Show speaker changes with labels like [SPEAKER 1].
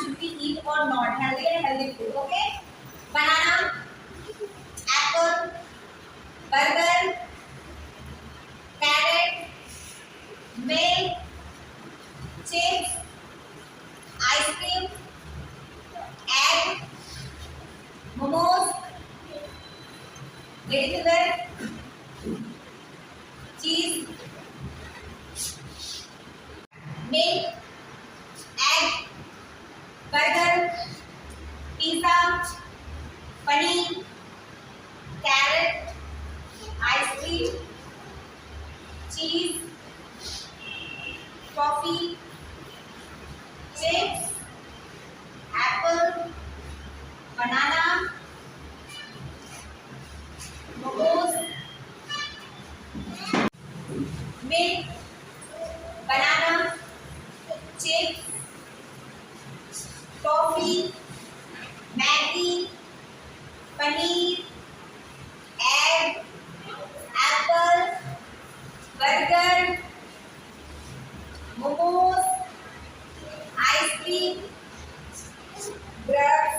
[SPEAKER 1] should we eat or not? Healthy and healthy food. Okay. Banana, apple, burger, carrot, milk, chips, ice cream, egg, momos, vegetable, cheese, milk, egg, burger, pizza, paneer, carrot, ice cream, cheese, coffee, chips, apple, banana, momos, milk, banana, chips, coffee, Maggi, paneer, egg, apple, burger, momos, ice cream, bread,